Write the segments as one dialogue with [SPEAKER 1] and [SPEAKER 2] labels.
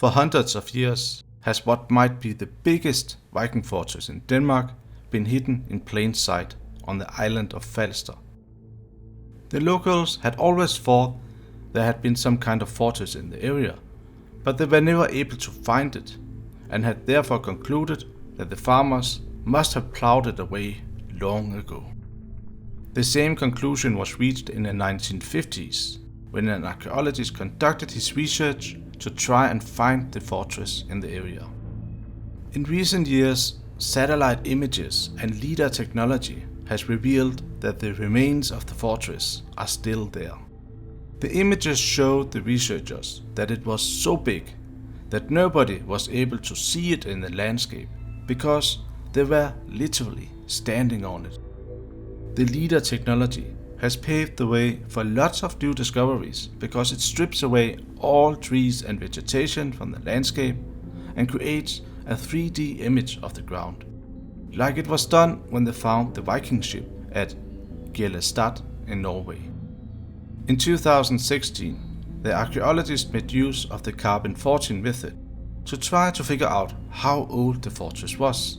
[SPEAKER 1] For hundreds of years has what might be the biggest Viking fortress in Denmark been hidden in plain sight on the island of Falster. The locals had always thought there had been some kind of fortress in the area, but they were never able to find it, and had therefore concluded that the farmers must have plowed it away long ago. The same conclusion was reached in the 1950s, when an archaeologist conducted his research to try and find the fortress in the area. In recent years, satellite images and LIDAR technology has revealed that the remains of the fortress are still there. The images showed the researchers that it was so big that nobody was able to see it in the landscape because they were literally standing on it. The LIDAR technology has paved the way for lots of new discoveries because it strips away all trees and vegetation from the landscape and creates a 3D image of the ground, like it was done when they found the Viking ship at Skjalden in Norway. In 2016, the archaeologists made use of the carbon-14 method to try to figure out how old the fortress was,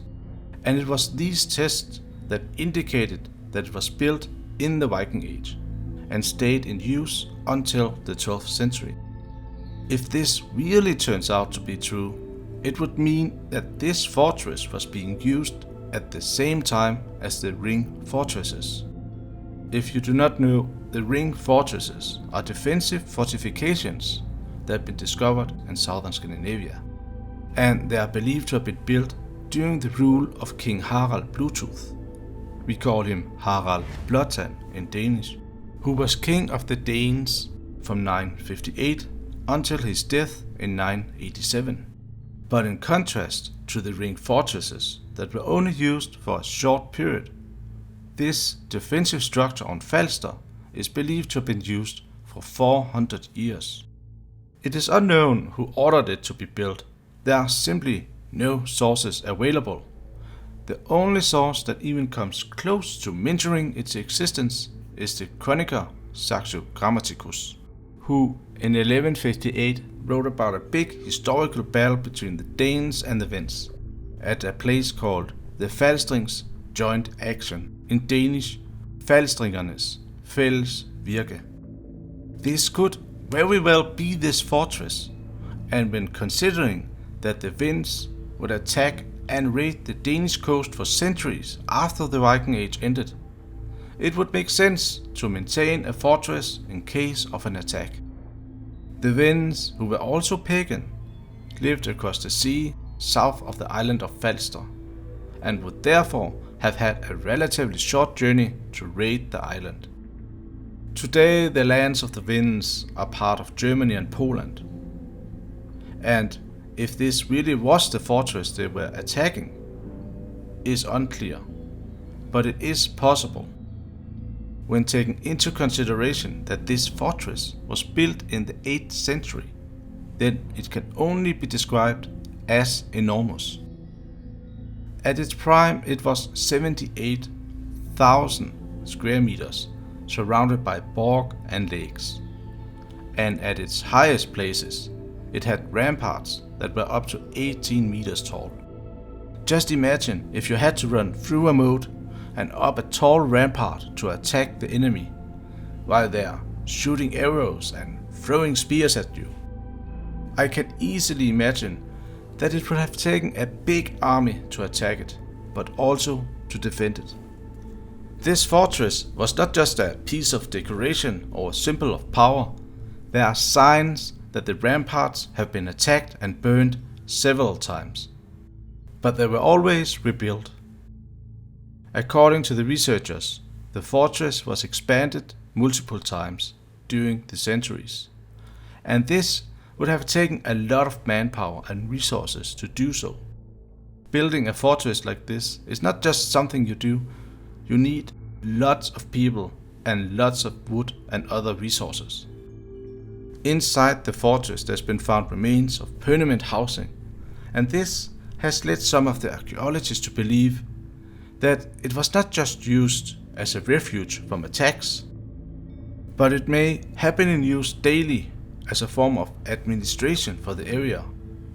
[SPEAKER 1] and it was these tests that indicated that it was built in the Viking Age and stayed in use until the 12th century. If this really turns out to be true, it would mean that this fortress was being used at the same time as the ring fortresses. If you do not know, the ring fortresses are defensive fortifications that have been discovered in southern Scandinavia, and they are believed to have been built during the rule of King Harald Bluetooth. We call him Harald Bluetooth in Danish, who was king of the Danes from 958 until his death in 987. But in contrast to the ring fortresses that were only used for a short period, this defensive structure on Falster is believed to have been used for 400 years. It is unknown who ordered it to be built. There are simply no sources available. The only source that even comes close to mentioning its existence is the chronicler Saxo Grammaticus, who in 1158 wrote about a big historical battle between the Danes and the Wends at a place called the Falstrings Joint Action, in Danish Falstringernes Fælles Virke. This could very well be this fortress, and when considering that the Wends would attack and raid the Danish coast for centuries after the Viking Age ended, it would make sense to maintain a fortress in case of an attack. The Wends, who were also pagan, lived across the sea south of the island of Falster, and would therefore have had a relatively short journey to raid the island. Today the lands of the Wends are part of Germany and Poland, and if this really was the fortress they were attacking is unclear, but it is possible. When taking into consideration that this fortress was built in the 8th century, then it can only be described as enormous. At its prime it was 78,000 square meters, surrounded by bog and lakes, and at its highest places it had ramparts that were up to 18 meters tall. Just imagine if you had to run through a moat and up a tall rampart to attack the enemy, while they are shooting arrows and throwing spears at you. I can easily imagine that it would have taken a big army to attack it, but also to defend it. This fortress was not just a piece of decoration or a symbol of power. There are signs that the ramparts have been attacked and burned several times, but they were always rebuilt. According to the researchers, the fortress was expanded multiple times during the centuries, and this would have taken a lot of manpower and resources to do so. Building a fortress like this is not just something you do. You need lots of people and lots of wood and other resources. Inside the fortress there's been found remains of permanent housing, and this has led some of the archaeologists to believe that it was not just used as a refuge from attacks, but it may have been in use daily as a form of administration for the area,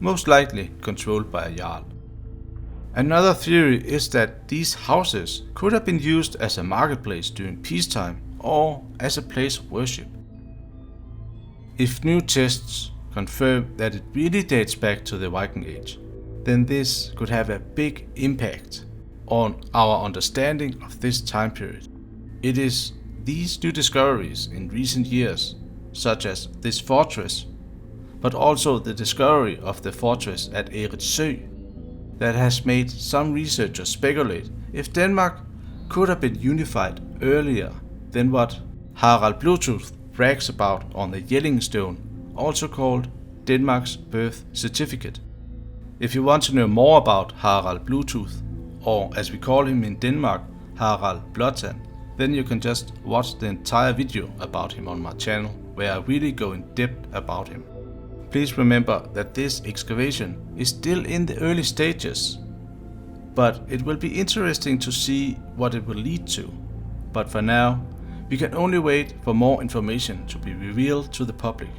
[SPEAKER 1] most likely controlled by a jarl. Another theory is that these houses could have been used as a marketplace during peacetime or as a place of worship. If new tests confirm that it really dates back to the Viking Age, then this could have a big impact on our understanding of this time period. It is these new discoveries in recent years, such as this fortress, but also the discovery of the fortress at Eriksø, that has made some researchers speculate if Denmark could have been unified earlier than what Harald Bluetooth brags about on the Yelling Stone, also called Denmark's birth certificate. If you want to know more about Harald Bluetooth, or as we call him in Denmark, Harald Bluetooth, then you can just watch the entire video about him on my channel, where I really go in depth about him. Please remember that this excavation is still in the early stages, but it will be interesting to see what it will lead to. But for now, we can only wait for more information to be revealed to the public.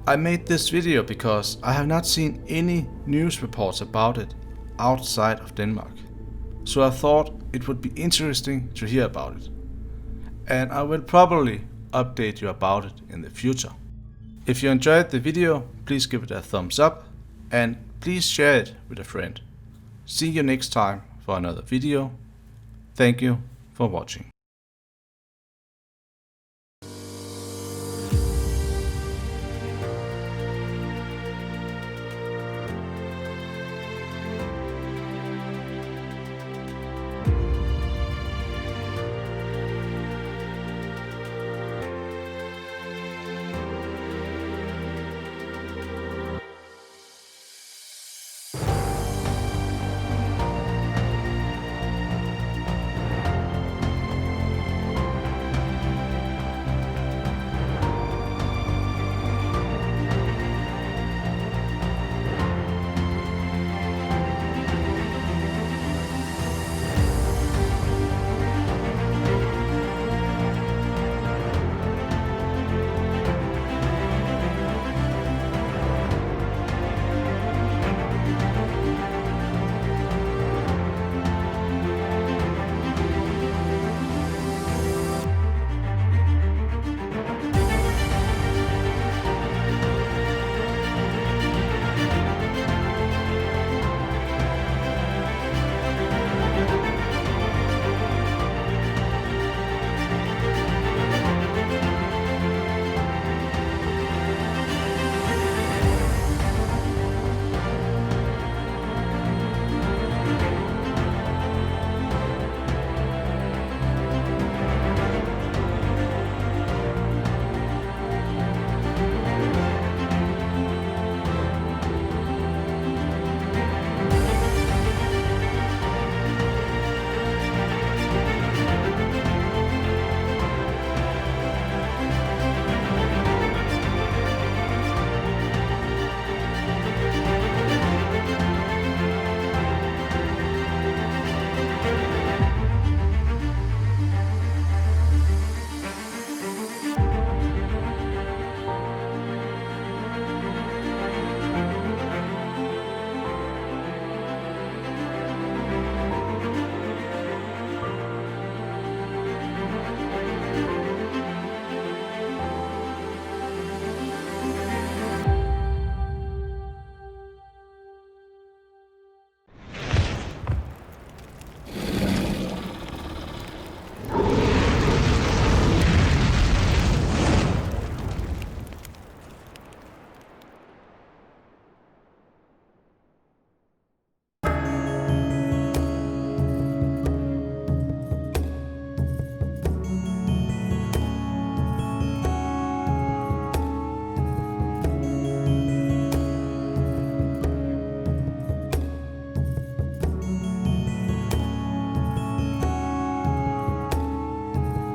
[SPEAKER 1] I made this video because I have not seen any news reports about it outside of Denmark, so I thought it would be interesting to hear about it, and I will probably update you about it in the future. If you enjoyed the video, please give it a thumbs up and please share it with a friend. See you next time for another video. Thank you for watching.